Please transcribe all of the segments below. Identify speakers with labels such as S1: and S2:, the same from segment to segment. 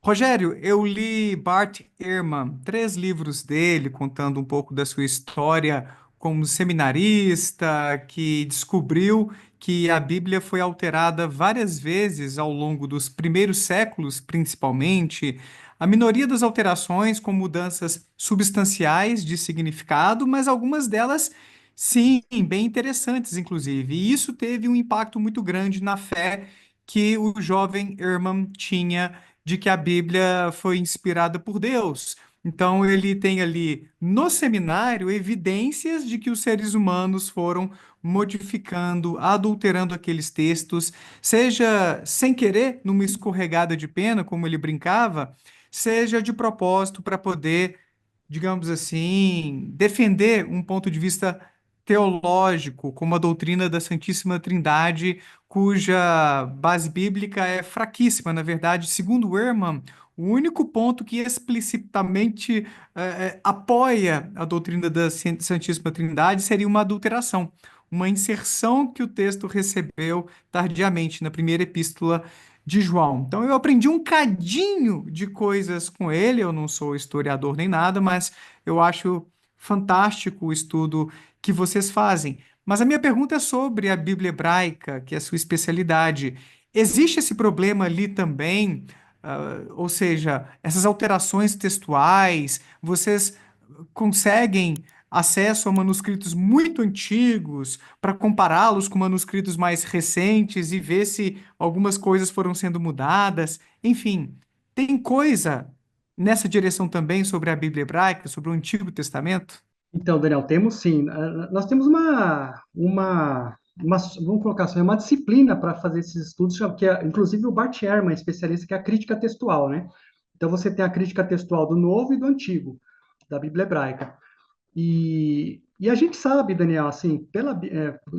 S1: Rogério, eu li Bart Ehrman, 3 livros dele, contando um pouco da sua história como seminarista, que descobriu que a Bíblia foi alterada várias vezes ao longo dos primeiros séculos, principalmente. A minoria das alterações com mudanças substanciais de significado, mas algumas delas, sim, bem interessantes, inclusive. E isso teve um impacto muito grande na fé que o jovem Ehrman tinha de que a Bíblia foi inspirada por Deus. Então, ele tem ali no seminário evidências de que os seres humanos foram modificando, adulterando aqueles textos, seja sem querer, numa escorregada de pena, como ele brincava, seja de propósito para poder, digamos assim, defender um ponto de vista teológico, como a doutrina da Santíssima Trindade, cuja base bíblica é fraquíssima. Na verdade, segundo Ehrman, o único ponto que explicitamente apoia a doutrina da Santíssima Trindade seria uma adulteração, uma inserção que o texto recebeu tardiamente na primeira epístola de João. Então, eu aprendi um cadinho de coisas com ele. Eu não sou historiador nem nada, mas eu acho fantástico o estudo que vocês fazem. Mas a minha pergunta é sobre a Bíblia hebraica, que é a sua especialidade. Existe esse problema ali também? Ou seja, essas alterações textuais, vocês conseguem acesso a manuscritos muito antigos para compará-los com manuscritos mais recentes e ver se algumas coisas foram sendo mudadas? Enfim, tem coisa nessa direção também sobre a Bíblia hebraica, sobre o Antigo Testamento?
S2: Então, Daniel, temos sim. Nós temos vamos colocar assim, uma disciplina para fazer esses estudos, que é, inclusive o Bart Ehrman, especialista, que é a crítica textual, né? Então, você tem a crítica textual do Novo e do Antigo, da Bíblia hebraica. E a gente sabe, Daniel, assim,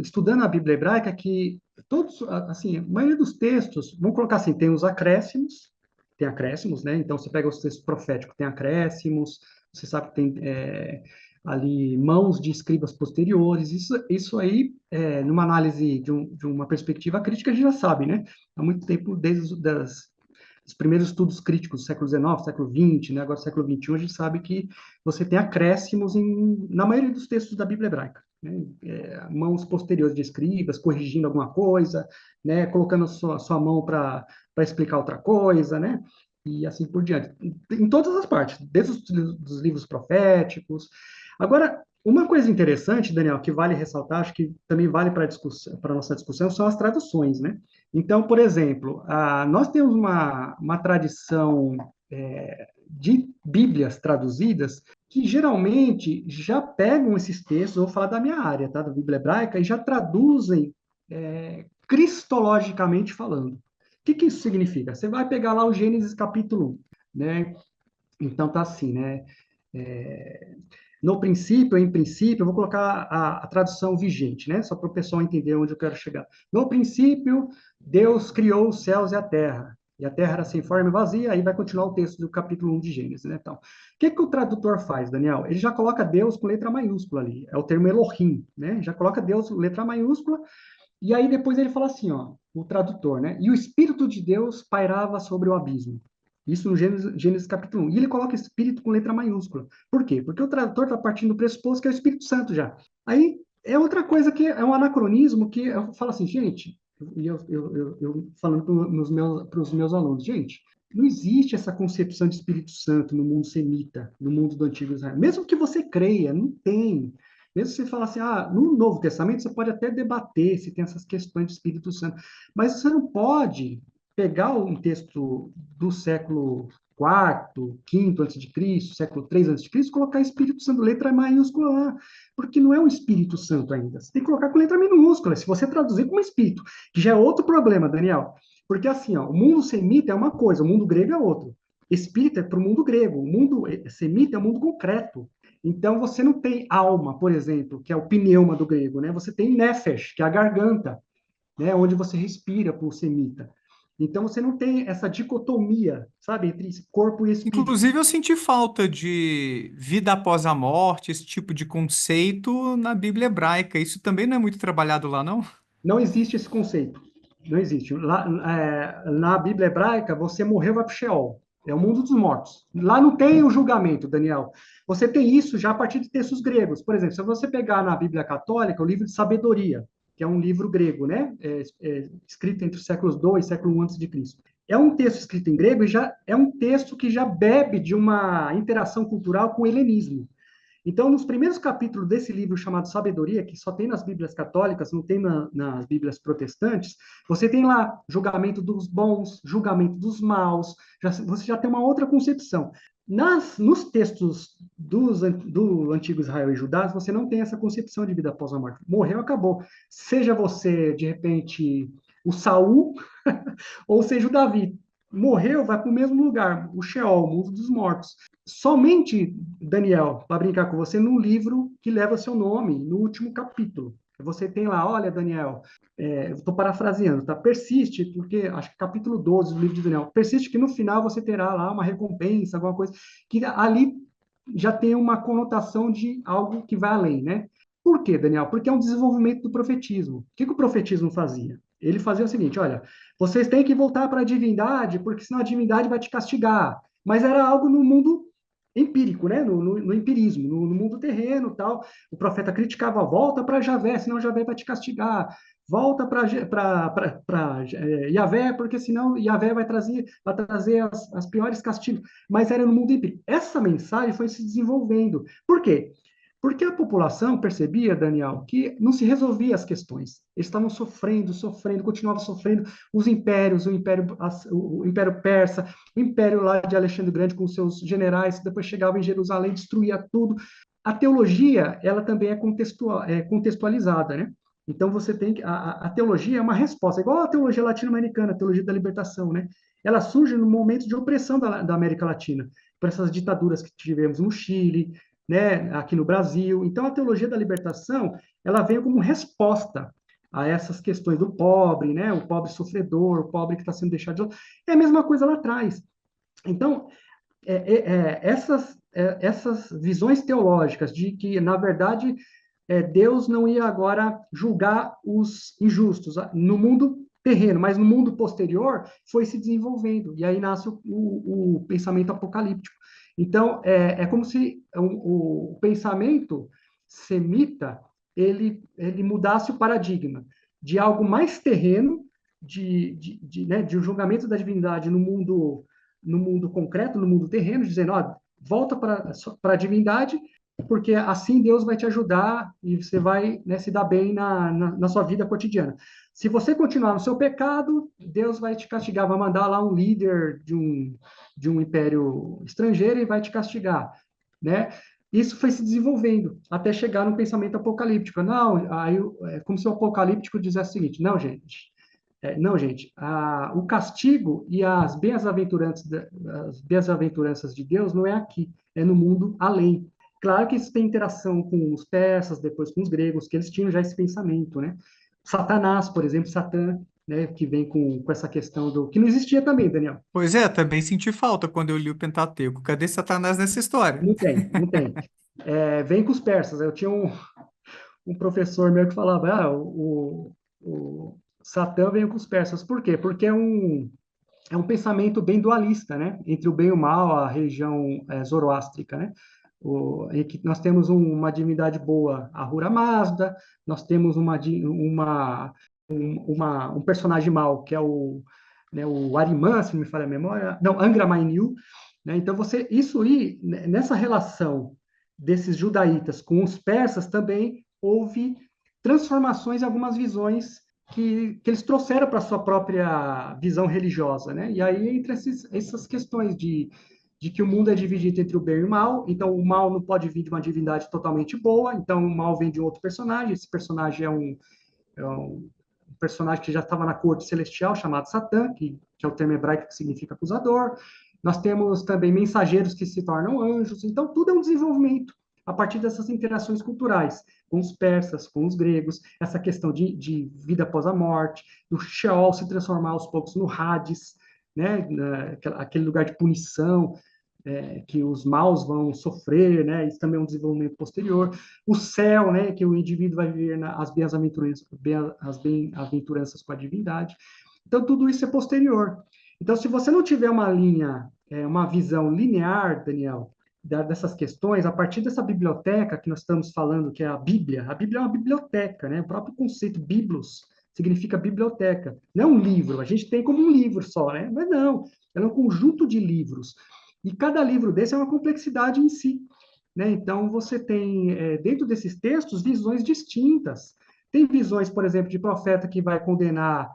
S2: estudando a Bíblia hebraica, que todos, assim, a maioria dos textos, vamos colocar assim, tem acréscimos, né? Então, você pega os textos proféticos, tem acréscimos, você sabe que tem ali mãos de escribas posteriores, isso aí, numa análise de uma perspectiva crítica, a gente já sabe, né? Há muito tempo, desde os primeiros estudos críticos do século XIX, século XX, né, agora século XXI, a gente sabe que você tem acréscimos na maioria dos textos da Bíblia hebraica. Né, mãos posteriores de escribas, corrigindo alguma coisa, né, colocando sua mão para explicar outra coisa, né, e assim por diante. Em todas as partes, desde dos livros proféticos. Agora, uma coisa interessante, Daniel, que vale ressaltar, acho que também vale para a nossa discussão, são as traduções, né? Então, por exemplo, nós temos uma tradição de Bíblias traduzidas que geralmente já pegam esses textos, eu vou falar da minha área, tá, da Bíblia hebraica, e já traduzem cristologicamente falando. O que isso significa? Você vai pegar lá o Gênesis capítulo 1, né? Então tá assim, né? É, no princípio, em princípio, eu vou colocar a tradução vigente, né? Só para o pessoal entender onde eu quero chegar. No princípio, Deus criou os céus e a terra era sem forma e vazia, aí vai continuar o texto do capítulo 1 de Gênesis, né? Então, o que o tradutor faz, Daniel? Ele já coloca Deus com letra maiúscula ali, é o termo Elohim, né? Já coloca Deus com letra maiúscula, e aí depois ele fala assim, ó, o tradutor, né? E o Espírito de Deus pairava sobre o abismo. Isso no Gênesis capítulo 1. E ele coloca Espírito com letra maiúscula. Por quê? Porque o tradutor está partindo do pressuposto que é o Espírito Santo já. Aí é outra coisa que é um anacronismo que eu falo assim, gente, e eu falando para os meus alunos, gente, não existe essa concepção de Espírito Santo no mundo semita, no mundo do Antigo Israel. Mesmo que você creia, não tem. Mesmo que você fale assim, no Novo Testamento você pode até debater se tem essas questões de Espírito Santo, mas você não pode pegar um texto do século quarto, quinto antes de Cristo, século 3 antes de Cristo, colocar Espírito Santo, letra maiúscula lá, porque não é um Espírito Santo ainda. Você tem que colocar com letra minúscula. Se você traduzir como Espírito, que já é outro problema, Daniel, porque assim, ó, o mundo semita é uma coisa, o mundo grego é outro. Espírito é para o mundo grego, o mundo semita é um mundo concreto. Então, você não tem alma, por exemplo, que é o pneuma do grego, né? Você tem nefesh, que é a garganta, né? Onde você respira para o semita. Então, você não tem essa dicotomia, sabe, entre esse corpo e espírito.
S1: Inclusive, eu senti falta de vida após a morte, esse tipo de conceito na Bíblia hebraica. Isso também não é muito trabalhado lá, não?
S2: Não existe esse conceito. Não existe. Lá, na Bíblia hebraica, você morreu, vai para o Sheol. É o mundo dos mortos. Lá não tem o julgamento, Daniel. Você tem isso já a partir de textos gregos. Por exemplo, se você pegar na Bíblia Católica o livro de Sabedoria, que é um livro grego, né? Escrito entre os séculos II e século I antes de Cristo. É um texto escrito em grego e já é um texto que já bebe de uma interação cultural com o helenismo. Então, nos primeiros capítulos desse livro chamado Sabedoria, que só tem nas Bíblias católicas, não tem nas Bíblias protestantes, você tem lá julgamento dos bons, julgamento dos maus, você já tem uma outra concepção. Nos textos do antigo Israel e Judá, você não tem essa concepção de vida após a morte. Morreu, acabou. Seja você, de repente, o Saul, ou seja o Davi. Morreu, vai para o mesmo lugar, o Sheol, o mundo dos mortos. Somente, Daniel, para brincar com você, num livro que leva seu nome, no último capítulo. Você tem lá, olha, Daniel, eu estou parafraseando, tá? Persiste, porque acho que capítulo 12 do livro de Daniel, persiste que no final você terá lá uma recompensa, alguma coisa, que ali já tem uma conotação de algo que vai além, né? Por quê, Daniel? Porque é um desenvolvimento do profetismo. O que o profetismo fazia? Ele fazia o seguinte: olha, vocês têm que voltar para a divindade, porque senão a divindade vai te castigar. Mas era algo no mundo empírico, né? No empirismo, no mundo terreno, tal. O profeta criticava: volta para Javé, senão Javé vai te castigar. Volta para Yavé, porque senão Yavé vai trazer as piores castigos. Mas era no mundo empírico. Essa mensagem foi se desenvolvendo. Por quê? Porque a população percebia, Daniel, que não se resolvia as questões. Eles estavam sofrendo, sofrendo, continuavam sofrendo. Os impérios, o Império Persa, o Império lá de Alexandre o Grande com seus generais, depois chegava em Jerusalém, destruía tudo. A teologia, ela também é contextualizada, né? Então você tem que a teologia é uma resposta, igual a teologia latino-americana, a teologia da libertação, né? Ela surge no momento de opressão da América Latina, por essas ditaduras que tivemos no Chile, né, aqui no Brasil. Então, a teologia da libertação, ela veio como resposta a essas questões do pobre, né, o pobre sofredor, o pobre que está sendo deixado de lado. É a mesma coisa lá atrás. Então, essas visões teológicas de que, na verdade, Deus não ia agora julgar os injustos no mundo terreno, mas no mundo posterior foi se desenvolvendo. E aí nasce o pensamento apocalíptico. Então, é como se o pensamento semita ele mudasse o paradigma de algo mais terreno, né, de um julgamento da divindade no mundo concreto, no mundo terreno, dizendo, ó, volta para a divindade, porque assim Deus vai te ajudar e você vai, né, se dar bem na sua vida cotidiana. Se você continuar no seu pecado, Deus vai te castigar, vai mandar lá um líder de um império estrangeiro e vai te castigar, né? Isso foi se desenvolvendo até chegar no pensamento apocalíptico. Não, aí é como se o apocalíptico dissesse o seguinte: não, gente, o castigo e as bem-aventuranças de Deus não é aqui, é no mundo além. Claro que isso tem interação com os persas, depois com os gregos, que eles tinham já esse pensamento, né? Satanás, por exemplo, Satã, né, que vem com essa questão do... que não existia também, Daniel.
S1: Pois é, também senti falta quando eu li o Pentateuco. Cadê Satanás nessa história?
S2: Não tem, não tem. Vem com os persas. Eu tinha um professor meu que falava, o Satã veio com os persas. Por quê? Porque é um pensamento bem dualista, né? Entre o bem e o mal, a religião zoroástrica, né? Em que nós temos uma divindade boa, a Ahura Mazda, nós temos um personagem mau, que é o Ahriman, se não me falha a memória, não, Angra Mainyu, né? Então, isso aí, nessa relação desses judaítas com os persas, também houve transformações em algumas visões que eles trouxeram para a sua própria visão religiosa, né? E aí, entre essas questões de que o mundo é dividido entre o bem e o mal, então o mal não pode vir de uma divindade totalmente boa, então o mal vem de um outro personagem, esse personagem é um personagem que já estava na corte celestial, chamado Satã, que é o termo hebraico que significa acusador. Nós temos também mensageiros que se tornam anjos. Então, tudo é um desenvolvimento a partir dessas interações culturais, com os persas, com os gregos, essa questão de vida após a morte, do Sheol se transformar aos poucos no Hades, né, aquele lugar de punição, que os maus vão sofrer, né? Isso também é um desenvolvimento posterior. O céu, né? Que o indivíduo vai viver as bem-aventuranças com a divindade. Então, tudo isso é posterior. Então, se você não tiver uma linha uma visão linear, Daniel, dessas questões, a partir dessa biblioteca que nós estamos falando, que é a Bíblia é uma biblioteca, né? O próprio conceito biblos significa biblioteca, não é um livro, a gente tem como um livro só, né? Mas não, ela é um conjunto de livros, e cada livro desse é uma complexidade em si, né? Então, você tem, dentro desses textos, visões distintas. Tem visões, por exemplo, de profeta que vai condenar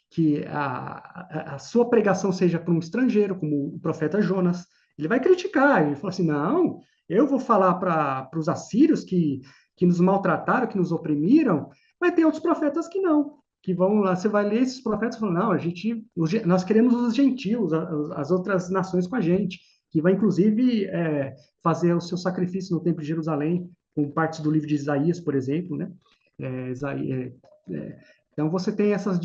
S2: que a sua pregação seja para um estrangeiro, como o profeta Jonas. Ele vai criticar, ele fala assim: não, eu vou falar para os assírios que nos maltrataram, que nos oprimiram, mas tem outros profetas que não. Que vão lá, você vai ler esses profetas e falam, não, nós queremos os gentios, as outras nações com a gente, que vai inclusive fazer o seu sacrifício no Templo de Jerusalém, com partes do livro de Isaías, por exemplo, né? Então você tem essas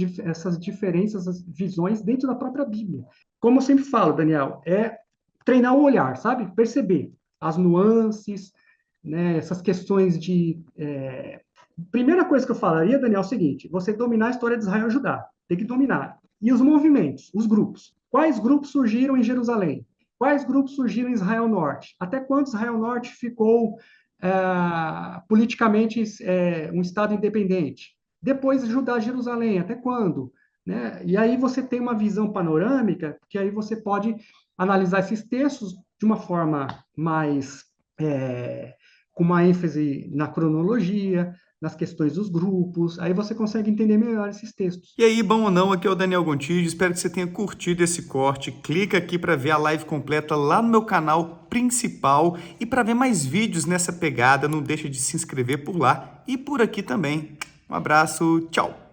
S2: diferenças, essas visões dentro da própria Bíblia. Como eu sempre falo, Daniel, é treinar o olhar, sabe? Perceber as nuances, né? Essas questões de primeira coisa que eu falaria, Daniel, é o seguinte: você dominar a história de Israel e Judá, tem que dominar. E os movimentos, os grupos. Quais grupos surgiram em Jerusalém? Quais grupos surgiram em Israel Norte? Até quando Israel Norte ficou politicamente um Estado independente? Depois Judá, Jerusalém, até quando? Né? E aí você tem uma visão panorâmica, que aí você pode analisar esses textos de uma forma mais, com uma ênfase na cronologia, nas questões dos grupos, aí você consegue entender melhor esses textos.
S1: E aí, bom ou não, aqui é o Daniel Gontijo, espero que você tenha curtido esse corte. Clica aqui para ver a live completa lá no meu canal principal e para ver mais vídeos nessa pegada, não deixa de se inscrever por lá e por aqui também. Um abraço, tchau!